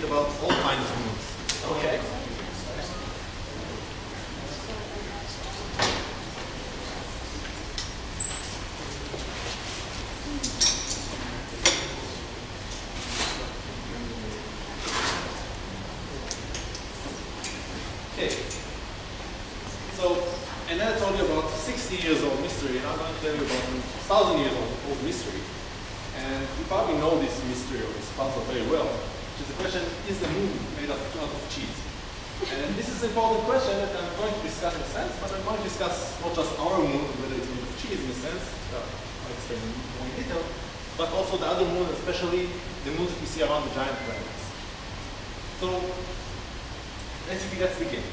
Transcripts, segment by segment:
about all kinds of moons. Okay. Okay. So, and then I told you about 60 years old mystery, and I'm going to tell you about 1,000 years old mystery. And you probably know this mystery or this puzzle very well, which is the question, is the moon made out of cheese? And this is an important question that I'm going to discuss in a sense, but I'm going to discuss not just our moon, whether it's made of cheese in a sense, I'll explain more in detail, but also the other moon, especially the moons that we see around the giant planets. So, let's begin.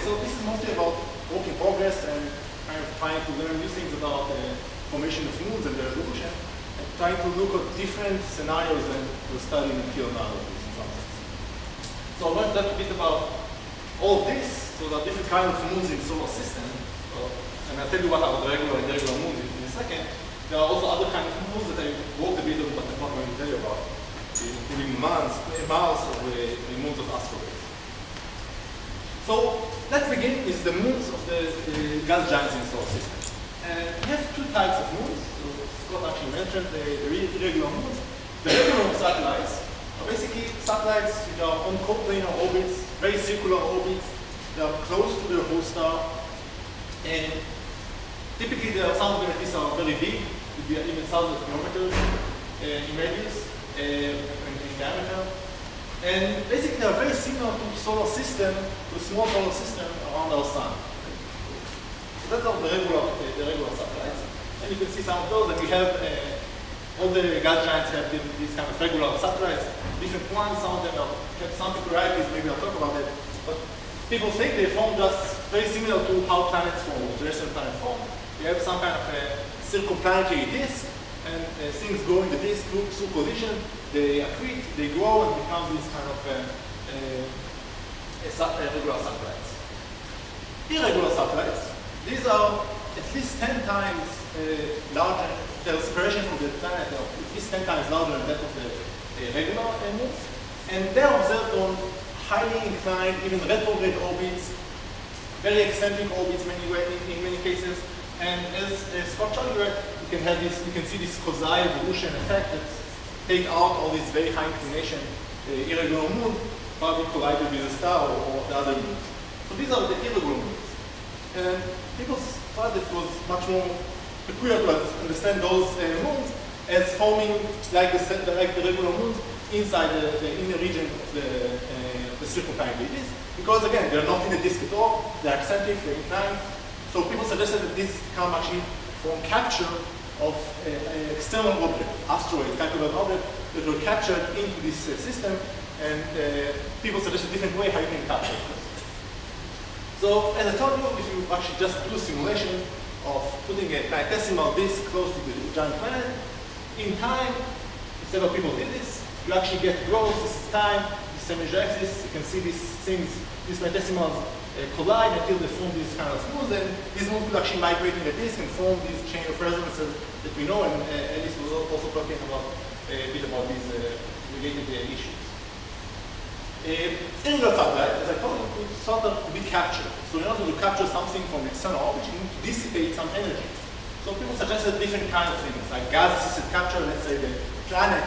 So this is mostly about work in progress and kind of trying to learn new things about the formation of moons and their evolution, and trying to look at different scenarios than we're studying until now, in some sense. So I want to talk a bit about all of this. So there are different kinds of moons in the solar system. And I'll tell you what are the regular and irregular moons in a second. There are also other kinds of moons that I worked a bit on, but I'm not going to tell you about, including Mars or the moons of asteroids. So let's begin with the moons of the gas giants in the solar system. And we have two types of moons. So Scott actually mentioned the irregular moons. The regular satellites are basically satellites which are on coplanar orbits, very circular orbits. They are close to their host star. And typically some of them are very big, could be even thousands of kilometers in radius and in diameter. And basically, they are very similar to the solar system, to a small solar system around our sun. So that's all the regular satellites. And you can see some of those that we have. All the gas giants have these kind of regular satellites, different ones. Some of them have some peculiarities. Maybe I'll talk about it. But people think they form just very similar to how planets form, or terrestrial planets form. You have some kind of circumplanetary disk, and things go in the disk through collision. They accrete, they grow, and become these kind of regular satellites. Irregular satellites, these are at least 10 times larger. The separation from the planet are at least 10 times larger than that of the regular moons. And they're observed on highly inclined, even retrograde orbits, very eccentric orbits in many cases. And as Scott showed you, you can see this quasi evolution effect that take out all these very high inclination irregular moons, probably collided with a star or the other moons. So these are the irregular moons. And people thought it was much more peculiar to understand those moons as forming like the regular moons inside the inner region of the circumplanetary disk. Because again, they're not in the disk at all, they're eccentric, they're inclined. So people suggested that this come actually from capture of an external object, asteroid, type of an object that were captured into this system, and people suggested a different way how you can capture it. So, as I told you, if you actually just do a simulation of putting a planetesimal disk close to the giant planet, in time, several people did this, you actually get growth, this is time, this major axis, you can see these things, these planetesimals collide until they form these kind of moons, and these moons will actually migrate in the disk and form these chain of resonances that we know, and Alice was also talking about a bit about these related issues. Irregular satellite, as I told you, is sort of to be captured. So in order to capture something from external orbit, you need to dissipate some energy. So people suggested different kinds of things, like gas-assisted capture. Let's say the planet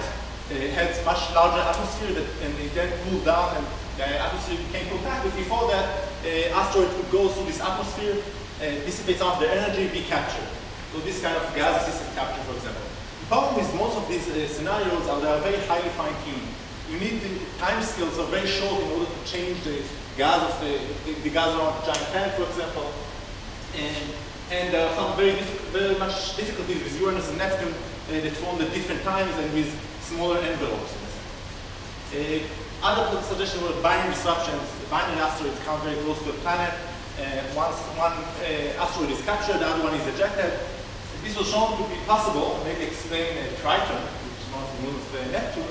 has much larger atmosphere, and it then cooled down, and the atmosphere became compacted. Before that, asteroids would go through this atmosphere, dissipate some of the energy, be captured. So this kind of gas-assisted capture, for example. The problem is most of these scenarios are they are very highly fine-tuned. You need the time scales are very short in order to change the gas of the gas around the giant planet, for example. And there are some very much difficulties with Uranus and Neptune that form at different times and with smaller envelopes. Other suggestions were binary disruptions. The binary asteroids come very close to a planet. Once one asteroid is captured, the other one is ejected. This was shown to be possible, maybe explain Triton, which is one of the moons of Neptune,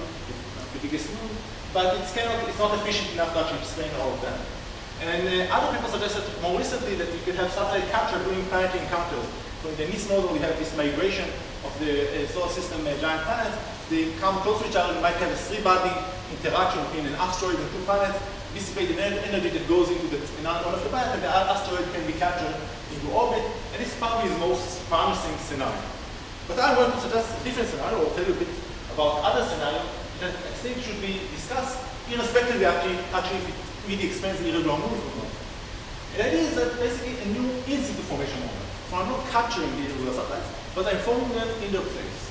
the biggest moon, but it's not efficient enough to actually explain all of them. And other people suggested more recently that you could have satellite capture during planetary encounters. So in the NIST model, we have this migration of the solar system giant planets. They come close to each other. You might have a three-body interaction between an asteroid and two planets, dissipate the energy that goes into one of the planets, and the asteroid can be captured into orbit. And this probably is the most promising scenario. But I'm going to suggest a different scenario, or tell you a bit about other scenarios that I think should be discussed, irrespective of actually if it really explains the irregular moons or not. The idea is that basically a new in-situ formation moment. So I'm not capturing the irregular satellites, but I'm forming them in their place.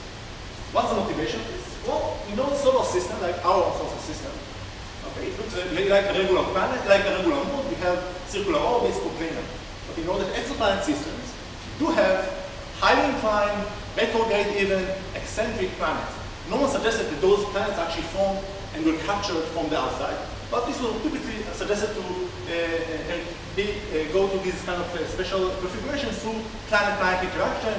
What's the motivation? Well, in our solar system, like our solar system, okay, it looks like a regular planet, like a regular moon. We have circular orbits, coplanar. But you know that exoplanet systems do have highly inclined, retrograde even, eccentric planets. No one suggested that those planets actually form and will capture it from the outside, but this will typically suggested to go to these kind of special configurations through planet-planet interaction,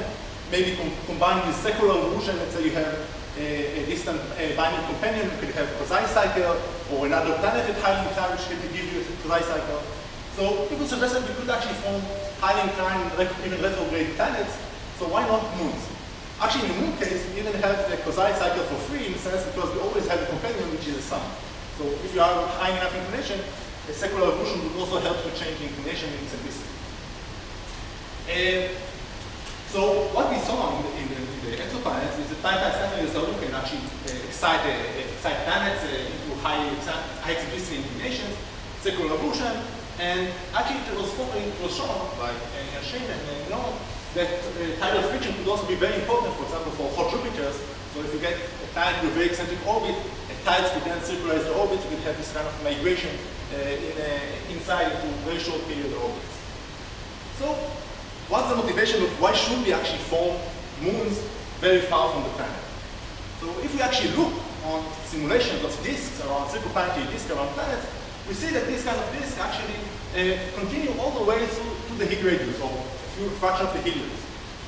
maybe combined with secular evolution. Let's say you have a distant binding companion, you could have a quasi-cycle, or another planet at highly inclined which can give you a quasi-cycle. So people suggested we could actually form highly inclined, even retrograde planets, so why not moons? Actually, in the moon case, we even have the quasi-cycle for free in a sense because we always have a companion which is the sun. So if you have high enough inclination, a secular evolution would also help to change the inclination in eccentricity. So what we saw in the exoplanets is that planet scattering can actually excite planets into high eccentricity inclinations, secular evolution, and actually it was shown by Shane and Noah that tidal friction could also be very important, for example, for hot Jupiters. So if you get a planet with a very eccentric orbit, tides could then circularize the orbit, you could have this kind of migration inside into very short period orbits. So what's the motivation of why should we actually form moons very far from the planet? So if we actually look on simulations of disks around circuplanetary disks around planets, we see that this kind of disk actually continue all the way to the Higgs radius, or fraction of the helios.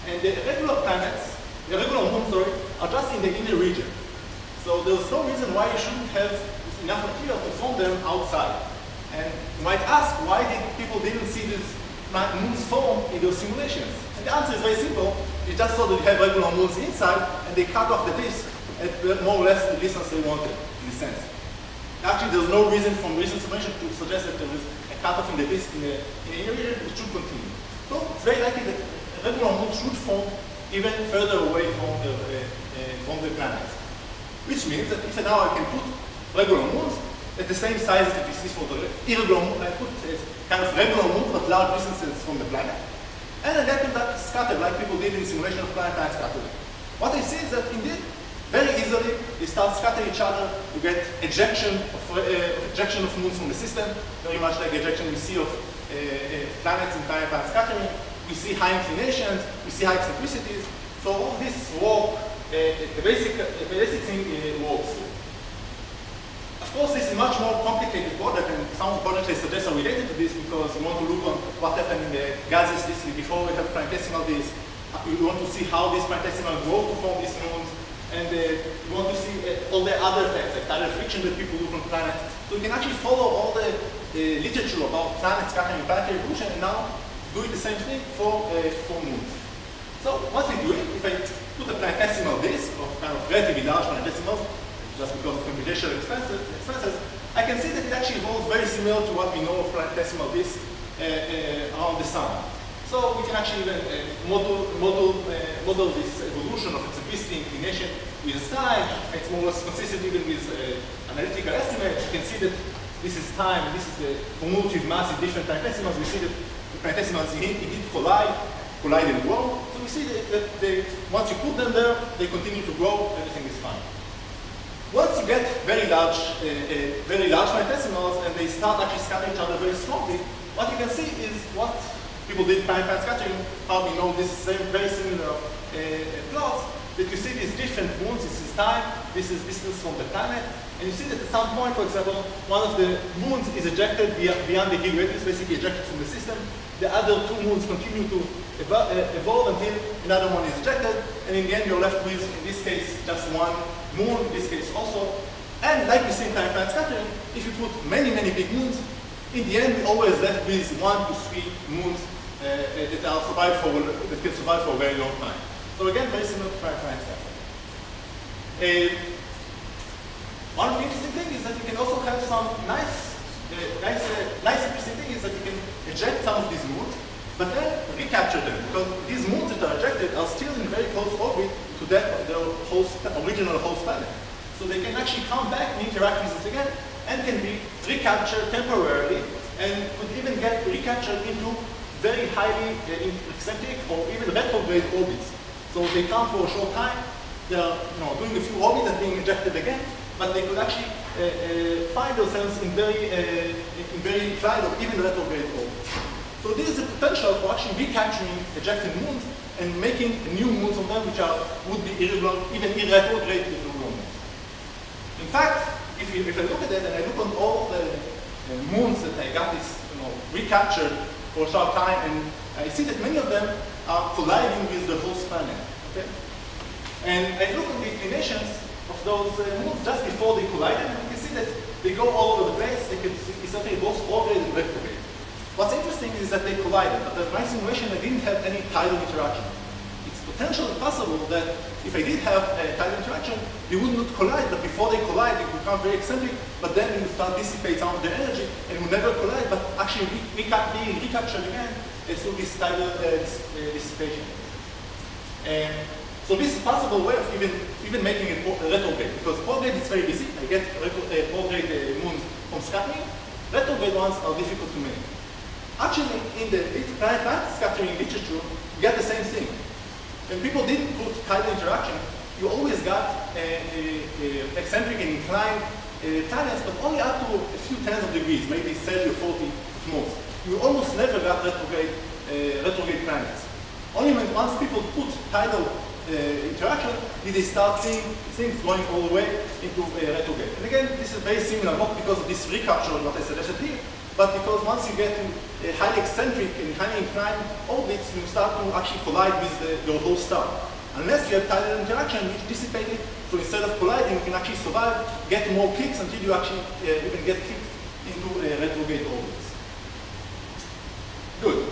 And the regular planets, the regular moons, are just in the inner region. So there's no reason why you shouldn't have enough material to form them outside. And you might ask, why people didn't see these moons form in those simulations? And the answer is very simple. You just saw that you have regular moons inside, and they cut off the disk at more or less the distance they wanted, in a sense. Actually, there's no reason from recent simulation to suggest that there is a cutoff in the disk in the inner region. It should continue. So it's very likely that regular moons should form even further away from the planets. Which means that if now I can put regular moons at the same size that we see for the irregular moon, I put kind of regular moons but large distances from the planet, and I let them scatter like people did in simulation of planet-planet scattering. What I see is that indeed, very easily, they start scattering each other. You get ejection of moons from the system, very much like the ejection we see of planets in planet-planet scattering. We see high inclinations, we see high eccentricities. So all this work, the basic thing works. Of course, this is much more complicated project, and some of the projects I suggest are related to this because you want to look on what happened in the gaseous disk before we have planetesimal disk. You want to see how this planetesimal grow to form these moons, and you want to see all the other effects, like tidal friction that people look on planets. So you can actually follow all the literature about planets scattering and planetary evolution, and now doing the same thing for moons. So what we do, if I put a planetesimal disk of kind of relatively large planetesimals, just because of computational expenses, I can see that it actually evolves very similar to what we know of planetesimal disks around the sun. So we can actually even model this evolution of eccentricity inclination with time. It's more or less consistent even with analytical estimates. You can see that this is time, and this is the cumulative mass in different planetesimals. We see that the planetesimals indeed collide and grow. So we see that once you put them there, they continue to grow, everything is fine. Once you get very large planetesimals and they start actually scattering each other very strongly, what you can see is what people did planet-planet scattering, probably know this very similar plots, that you see these different moons. This is time, this is distance from the planet, and you see that at some point, for example, one of the moons is ejected beyond the Higgs radius, basically ejected from the system. The other two moons continue to evolve until another one is ejected, and in the end you're left with, in this case, just one moon, in this case also. And like we see in planet-planet scattering, if you put many big moons, in the end we always left with 1 to 3 moons that can survive for a very long time. So again, very similar to planet-planet scattering. One of the interesting things is that you can also have some nice interesting thing is that you can eject some of these moons, but then recapture them, because these moons that are ejected are still in very close orbit to that of their original host planet. So they can actually come back and interact with it again, and can be recaptured temporarily, and could even get recaptured into very highly eccentric or even retrograde orbits. So they come for a short time, they're doing a few orbits and being ejected again, but they could actually find themselves in very inclined or even retrograde orbits. So there is a potential for actually recapturing ejected moons and making new moons of them, which would be irregular, even retrograde irregular moons. In fact, if I look at that and I look on all the moons that I got this recaptured for a short time, and I see that many of them are colliding with the host planet. Okay? And I look at the inclinations of those moons just before they collide, and you can see that they go all over the place. They can essentially both prograde and retrograde. What's interesting is that they collided, but in my simulation I didn't have any tidal interaction. It's potentially possible that if I did have a tidal interaction, they would not collide, but before they collide, they become very eccentric, but then you start dissipate some of their energy, and would never collide, but actually being recaptured again through this tidal dissipation. And so this is a possible way of even making it retrograde, because prograde is very easy. I get prograde moons from scattering. Retrograde ones are difficult to make. Actually, in the planet scattering literature, you get the same thing. When people didn't put tidal interaction, you always got eccentric and inclined planets, but only up to a few tens of degrees, maybe 30 or 40 at most. You almost never got retrograde planets. Only once people put tidal interaction did they start seeing things going all the way into retrograde. And again, this is very similar, not because of this recapture, what I suggested here, but because once you get to highly eccentric and highly inclined orbits, you start to actually collide with your host star. Unless you have tidal interaction, which dissipate it, so instead of colliding, you can actually survive, get more kicks until you actually even get kicked into retrograde orbits. Good.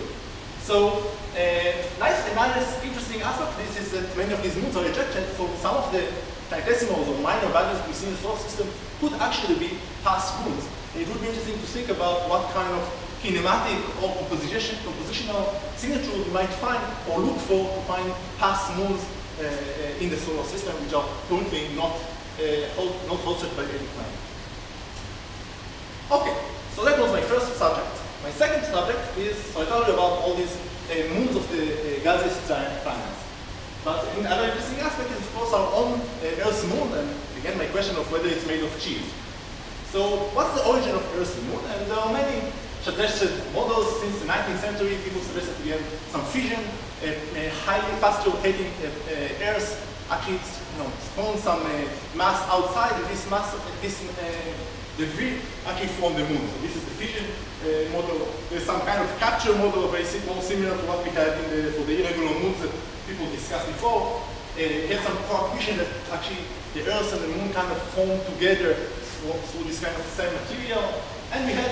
So, another interesting aspect of this is that many of these moons are ejected, so some of the planetesimals or minor values we see in the solar system could actually be past moons. It would be interesting to think about what kind of kinematic or compositional signature you might find or look for to find past moons in the solar system, which are currently not hosted by any planet. Okay, so that was my first subject. My second subject is, so I told you about all these moons of the gaseous giant planets. But another interesting aspect is, of course, our own Earth's moon, and again, my question of whether it's made of cheese. So what's the origin of Earth's moon? And there are many suggested models since the 19th century. People suggested we have some fission, highly fast rotating Earth actually spawns some mass outside, and this mass, debris actually from the moon. So this is the fission model. There's some kind of capture model, very more similar to what we had for the irregular moons that people discussed before. Had some coefficient that actually the Earth and the moon kind of form together through this kind of same material. And we had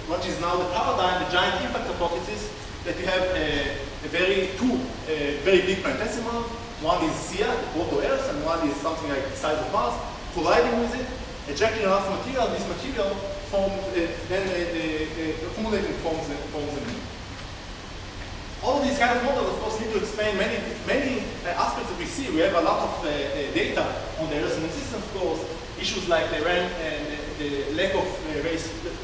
what is now the paradigm, the giant impact hypothesis, that you have two very big planetesimal. One is Sia, the proto-Earth, and one is something like the size of Mars, colliding with it, ejecting enough material. This material then accumulating forms the moon. All of these kind of models, of course, need to explain many aspects that we see. We have a lot of data on the Earth system, of course. Issues like the lack of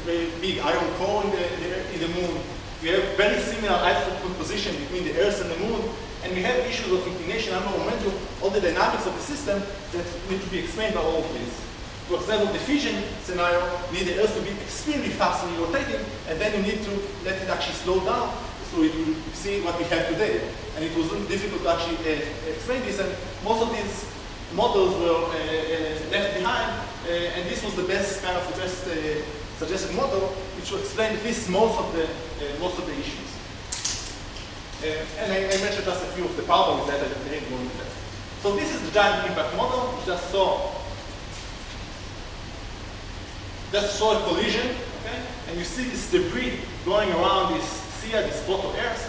very big iron core in the moon. We have very similar isotope composition between the Earth and the moon. And we have issues of inclination, angular momentum, all the dynamics of the system that need to be explained by all of this. For example, the fission scenario needs the Earth to be extremely fastly rotating, and then you need to let it actually slow down so you will see what we have today. And it was really difficult to actually explain this, and most of these models were left behind, and this was the best suggested model, which will explain at least most of the issues. And I mentioned just a few of the problems that I didn't go into that. So this is the giant impact model. We just saw a collision, okay? And you see this debris going around this Sia, this proto-Earth,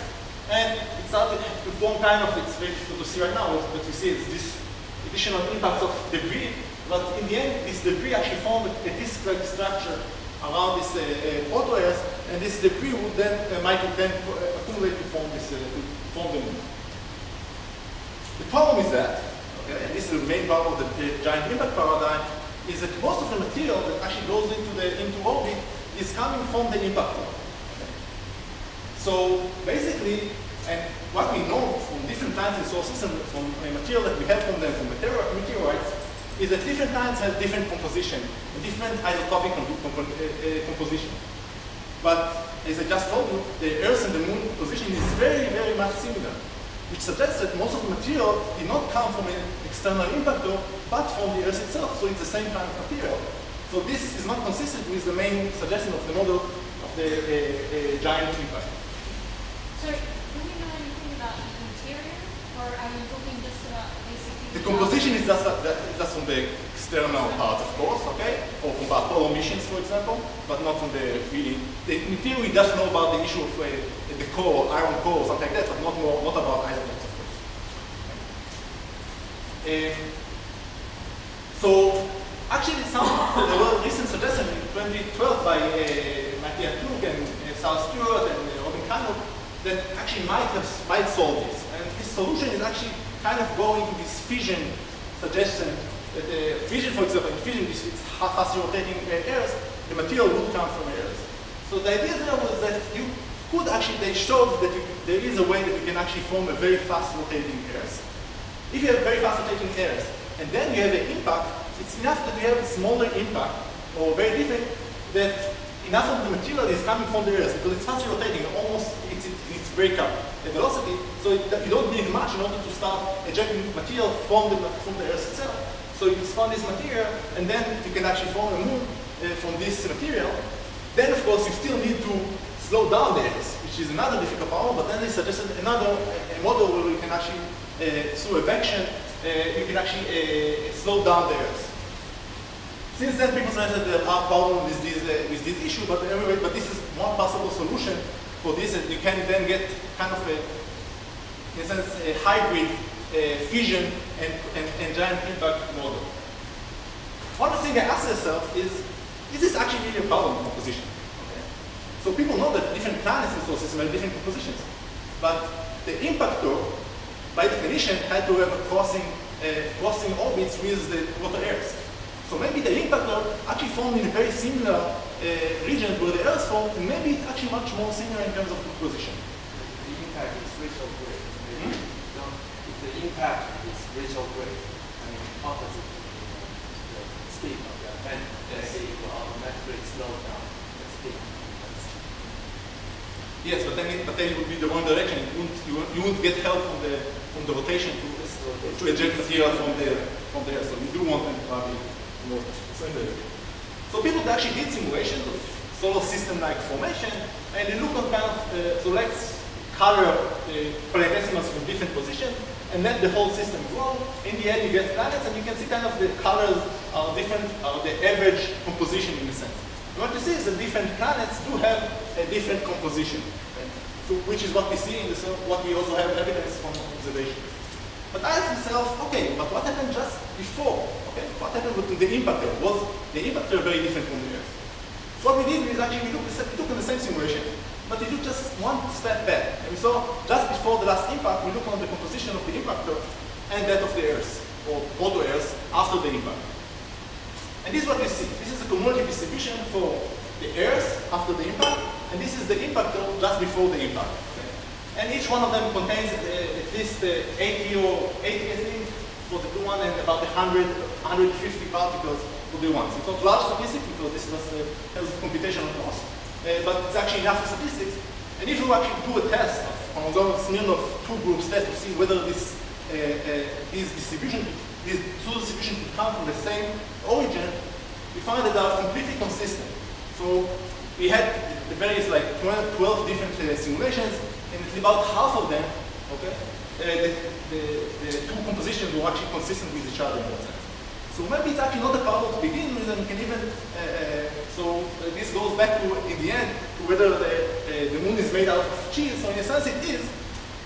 and it started to form kind of, it's very difficult to see right now, but you see it's this additional impacts of debris But in the end, this debris actually formed a disk-like structure around this proto-Earth, and this debris would then might then accumulate to form this form the moon. The problem is that, okay, and this is the main problem of the giant impact paradigm, is that most of the material that actually goes into orbit is coming from the impact core. Okay. So basically, and what we know from different times in solar system, from material that we have from them, from meteorites, is that different planets have different composition, different isotopic composition. But as I just told you, the Earth and the Moon composition is very, very much similar, which suggests that most of the material did not come from an external impactor, but from the Earth itself. So it's the same kind of material. So this is not consistent with the main suggestion of the model of the giant impact. So do we know anything about the interior, or are you talking just about basically? The composition is just from the external parts, of course, okay? Or from Apollo missions, for example, but not from the really. In theory, we just know about the issue of the core, iron core, or something like that, but not about isotopes, of course. So actually, there were recent suggestions in 2012 by Mattia Klug and Sarah Stewart and Robin Canuck that actually might solve this. And this solution is actually kind of going to this fission suggestion. That the fission, for example, in fission, this fast rotating Earth, the material would come from Earth. So the idea there was that you could actually, they showed that there is a way that you can actually form a very fast rotating Earth. If you have a very fast rotating Earth, and then you have an impact, it's enough that you have a smaller impact, or very different, that enough of the material is coming from the Earth, because it's fast rotating, almost it's breakup velocity, so you don't need much in order to start ejecting material from the Earth itself. So you spawn this material, and then you can actually form a moon from this material. Then, of course, you still need to slow down the Earth, which is another difficult problem, but then they suggested another model where you can actually, through evacuation, you can actually slow down the Earth. Since then, people said that there are problems with this issue, but anyway, but this is one possible solution for this, and you can then get kind of in a sense, a hybrid fission and giant impact model. One thing I ask myself is this actually really a problem in composition? Okay. So people know that different planets in the solar system have different compositions, but the impactor, by definition, had to have a crossing orbits with the proto-Earth. So maybe the impactor actually formed in a very similar region where the Earth formed, and maybe it's actually much more similar in terms of composition. The impact is rich or great. No, if the impact is rich or great, I mean opposite the speed of the event, then it will automatically slow down the speed. Yes, but then it would be the wrong direction. You wouldn't get help from the rotation to eject material from there. So you do want them to probably more. So people actually did simulations of solar system-like formation, and they look on kind of so let's color planetesimals from different positions, and let the whole system grow. In the end, you get planets, and you can see kind of the colors are different, the average composition in a sense. And what you see is that different planets do have a different composition, right? So, which is what we see in what we also have evidence from observation. But I ask myself, okay, but what happened just before? Okay, what happened with the impactor? Was the impactor very different from the Earth? So what we did is actually we took in the same simulation, but we took just one step back. And we saw just before the last impact, we looked on the composition of the impactor and that of the Earth, or proto-Earth, after the impact. And this is what we see. This is the cumulative distribution for the Earth after the impact, and this is the impactor just before the impact. And each one of them contains at least 80 I think, for the blue one, and about 150 particles for the blue one. So it's not large statistics because this has a computational cost, but it's actually enough for statistics. And if you actually do a test on those Smirnov two groups test to see whether these two distributions could come from the same origin, we find that they are completely consistent. So we had the various 12 different simulations, and about half of them, okay, the two compositions were actually consistent with each other in that sense. So maybe it's actually not a problem to begin with, and we can even, this goes back to, in the end, to whether the moon is made out of cheese. So in a sense it is,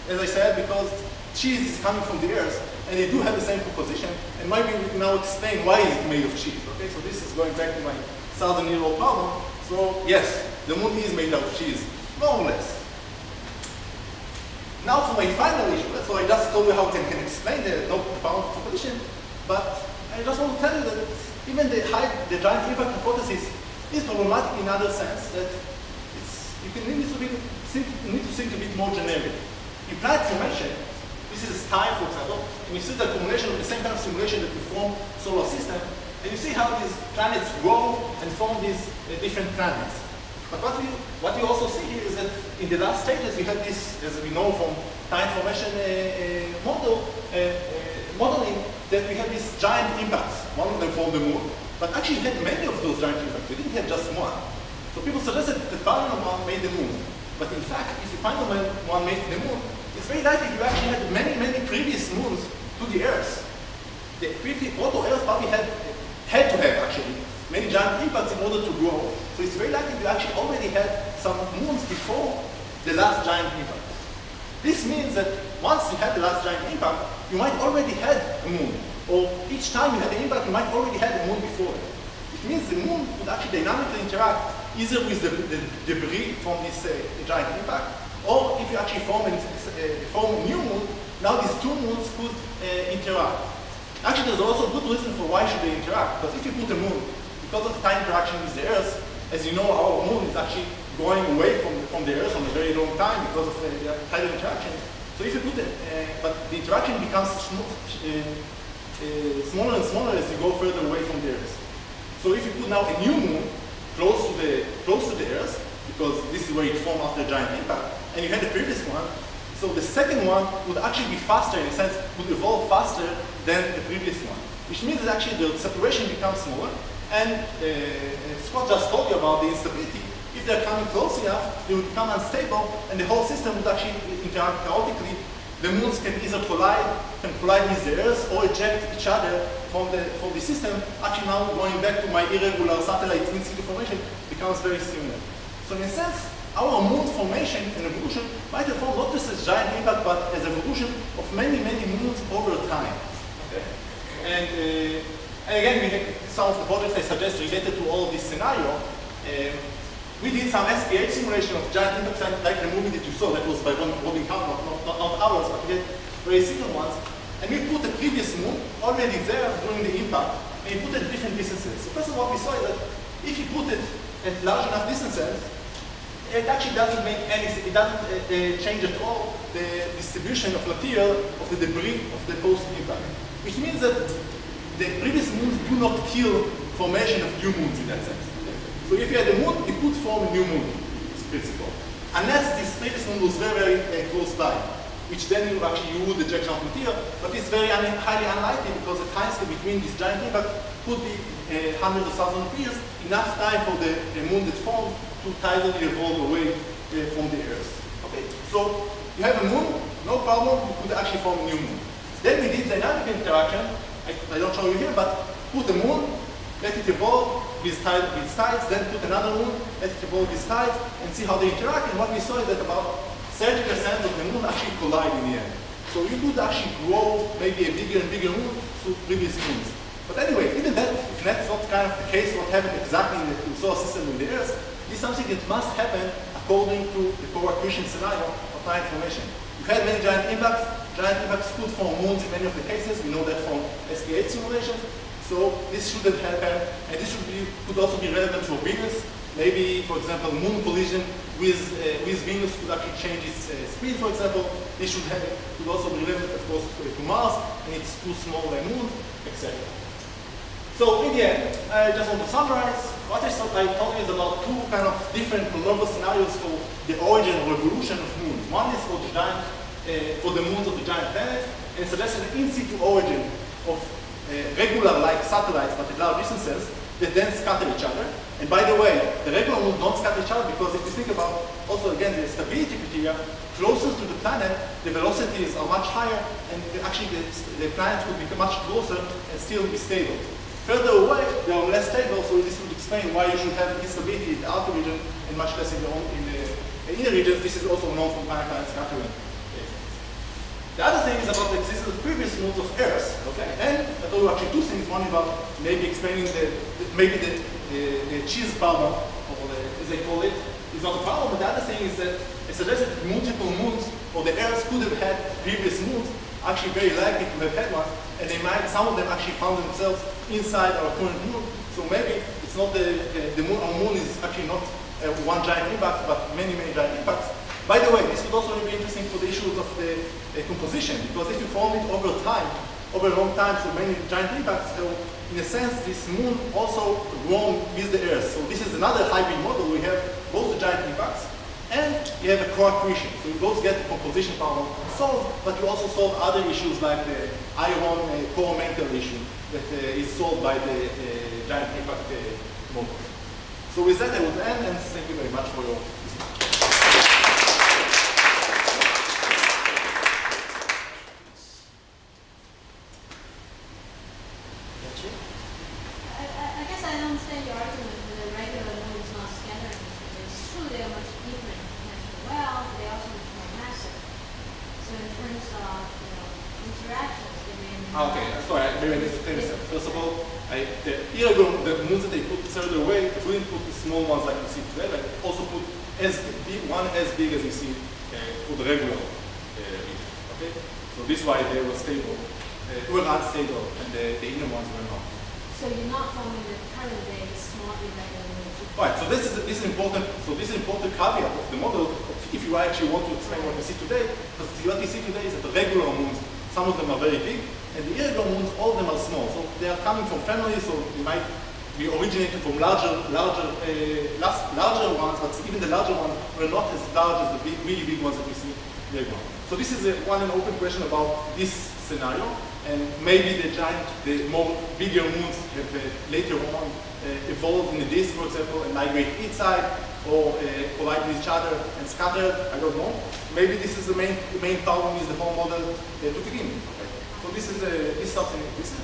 As I said, because cheese is coming from the Earth, and they do have the same composition, and maybe we can now explain why is it made of cheese. Okay, so this is going back to my 1,000-year-old problem. So yes, the moon is made out of cheese, more or less. Now for my final issue, so I just told you how I can explain the no-bound composition, but I just want to tell you that even the giant impact hypothesis is problematic in other sense, that you need to think a bit more generic. In planet formation, this is time, for example, and you see the accumulation of the same kind of simulation that we form solar system, and you see how these planets grow and form these different planets. But what you also see here is that in the last stages you have this, as we know from time formation modeling, that we have these giant impacts. One of them formed the moon, but actually you had many of those giant impacts. We didn't have just one. So people suggested that the Parallel one made the moon. But in fact, if the final one made the moon, it's very likely you actually had many, many previous moons to the Earth. The proto-Earth probably had to have actually many giant impacts in order to grow. So it's very likely you actually already had some moons before the last giant impact. This means that once you had the last giant impact, you might already had a moon. Or each time you had the impact, you might already had a moon before it. It means the moon would actually dynamically interact either with the debris from this giant impact, or if you actually form a new moon, now these two moons could interact. Actually, there's also a good reason for why should they interact, because if you put a moon, because of the time interaction with the Earth, as you know, our moon is actually going away from the Earth on a very long time because of the tidal interaction. So if you put it, but the interaction becomes smaller and smaller as you go further away from the Earth. So if you put now a new moon close to the Earth, because this is where it formed after a giant impact, and you had the previous one, so the second one would actually be faster, in a sense, would evolve faster than the previous one, which means that actually the separation becomes smaller. And Scott just told you about the instability. If they're coming close enough, they would become unstable, and the whole system would actually interact chaotically. The moons can either collide with the Earth, or eject each other from the system. Actually, now going back to my irregular satellite in situ formation becomes very similar. So in a sense, our moon formation and evolution might have formed not just as giant impact, but as evolution of many, many moons over time. Okay? And again, we have some of the projects I suggest related to all of this scenario. We did some SPH simulation of giant impacts, like the movie that you saw, that was by Robin Carr, not ours, but we had very similar ones. And we put the previous moon already there during the impact, and we put it at different distances. So first of all, what we saw is that if you put it at large enough distances, it actually doesn't make any, it doesn't change at all the distribution of material, of the debris of the post-impact. Which means that the previous moons do not kill formation of new moons in that sense. So if you had a moon, you could form a new moon, this principle. Unless this previous moon was very, very close by, which then you would eject some material, but it's very highly unlikely because the time scale between these giant impacts could be hundreds of thousands of years, enough time for the moon that formed to tidally evolve away from the Earth. Okay, so you have a moon, no problem, you could actually form a new moon. Then we did dynamic interaction. I don't show you here, but put a moon, let it evolve with tides, then put another moon, let it evolve with tides, and see how they interact. And what we saw is that about 30% of the moon actually collide in the end. So you could actually grow maybe a bigger and bigger moon to previous moons. But anyway, even that, if that's not kind of the case, what happened exactly in the solar system in the Earth, is something that must happen according to the co-accretion scenario of planet formation. You had many giant impacts. Giant impacts could form moons in many of the cases. We know that from SPH simulation. So this shouldn't happen, and this could also be relevant for Venus. Maybe, for example, moon collision with Venus could actually change its speed, for example. This could also be relevant, of course, to Mars, and it's too small a moon, etc. So in the end, I just want to summarize. What I told you is about two kind of different number scenarios for the origin or evolution of moons. One is for the moons of the giant planets, and it suggests an in situ origin of regular like satellites, but at large distances, that then scatter each other. And by the way, the regular moons don't scatter each other because if you think about also again the stability criteria, closer to the planet, the velocities are much higher, and actually the planets would become much closer and still be stable. Further away, they are less stable, so this would explain why you should have instability in the outer region and much less in the inner regions. This is also known from planet-planet scattering. previous moons of Earth. Okay, and I told you actually two things. One about maybe explaining the cheese problem, or as they call it, is not a problem. But the other thing is that it suggested that multiple moons, or the Earth could have had previous moons, actually very likely to have had one, and they might, some of them actually found themselves inside our current moon. So maybe it's not the moon, our moon is actually not one giant impact, but many giant impacts. By the way, this could also be interesting for the issues of the composition, because if you form it over time, over a long time, so many giant impacts, so in a sense, this moon also grown with the Earth. So this is another hybrid model. We have both the giant impacts, and you have a core accretion. So you both get the composition problem solved, but you also solve other issues like the iron core mantle issue that is solved by the giant impact model. So with that, I would end, and thank you very much for your listening. I guess I don't understand your argument that the regular moon is not scattering. It's true they are much deeper in potential well, they are also much more massive. So in terms of interactions, they may Okay, sorry, maybe I missed a step. First of all, the moons that they put further away, they couldn't put the small ones like you see today, but also put one as big as you see for the regular region. Okay? So this is why they were stable. Were unstable, and the inner ones were not. So you're not forming the current day small irregular moons. Right, so this is important. So this is important caveat of the model. If you actually want to explain what we see today, because what we see today is that the regular moons, some of them are very big, and the irregular moons, all of them are small. So they are coming from families, so they might be originated from larger ones, but even the larger ones were not as large as the really big ones that we see later on. So this is one and open question about this scenario. And maybe the more bigger moons have later on evolved in the disk, for example, and migrate each side, or collide with each other and scatter. I don't know. Maybe this is the main problem with the whole model to begin with. Okay. So this is something. This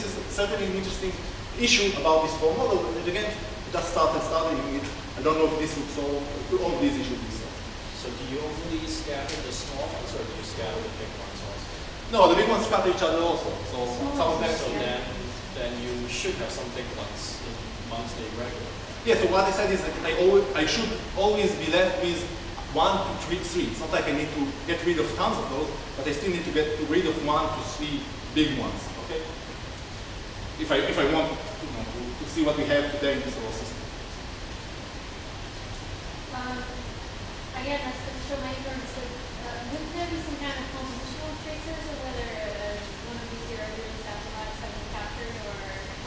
is certainly an interesting issue about this whole model. And again, just started studying it. I don't know if this would solve all these issues. So do you only scatter the small ones, or do you scatter the big ones also? No, the big ones scatter each other also. So some of them. So then you should have some big ones amongst the irregular. Yeah. So what I said is that I should always be left with 1 to 3. It's not like I need to get rid of tons of those, but I still need to get rid of 1 to 3 big ones. Okay. If I want to see what we have today in the solar system. Again, that's still my ignorance. Wouldn't there be some kind of compositional traces of whether one of these irregular satellites have been captured or?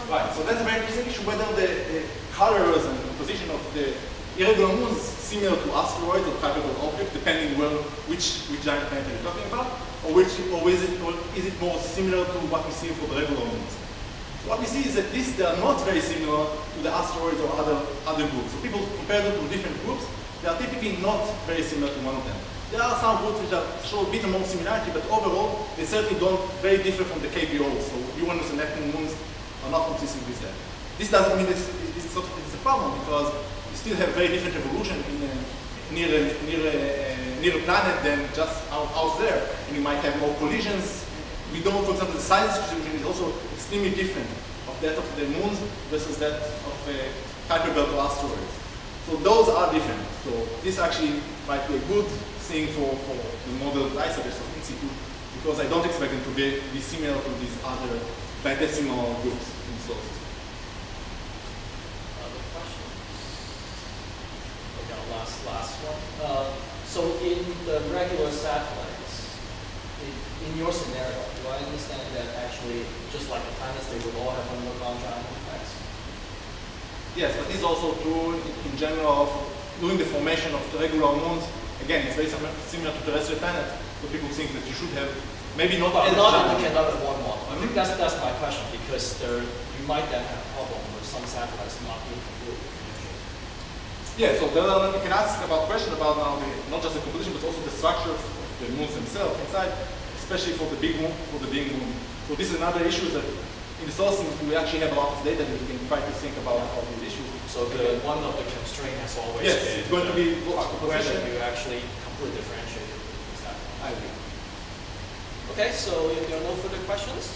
Right. So that's a very interesting issue. Whether the colors and the position of the irregular moons is similar to asteroids or typical objects, depending which giant planet you're talking about, or is it more similar to what we see for the regular moons? What we see is that they are not very similar to the asteroids or other groups. So people compare them to different groups. They are typically not very similar to one of them. There are some groups which show a bit more similarity, but overall, they certainly don't very differ from the KBOs. So Uranus and Neptune moons are not consistent with that. This doesn't mean it's a problem, because you still have very different evolution near a planet than just out there, and you might have more collisions. We don't, for example, the size distribution is also extremely different of that of the moons versus that of Kuiper belt or asteroids. So those are different. So this actually might be a good thing for the model that I suggest of in situ, because I don't expect them to be similar to these other decimal groups in the solar system. Other questions? Okay, last one. So in the regular satellites, in your scenario, do I understand that actually, just like the planets, they would all have undergone giant impacts? Yes, but this is also true in general of doing the formation of the regular moons. Again, it's very similar to terrestrial planets, so people think that you should have maybe not. But not that you cannot have one model. I think that's my question, because you might then have a problem with some satellites not being completely differentiated. Yeah, so then you can ask about question about now not just the composition, but also the structure of the moons themselves inside, especially for the big moon. So this is another issue that in the solar system we actually have a lot of data that we can try to think about all these issues. So one of the constraints has always yes, been it's going to be whether you actually completely differentiate the satellites. I agree. Okay, so if there are no further questions,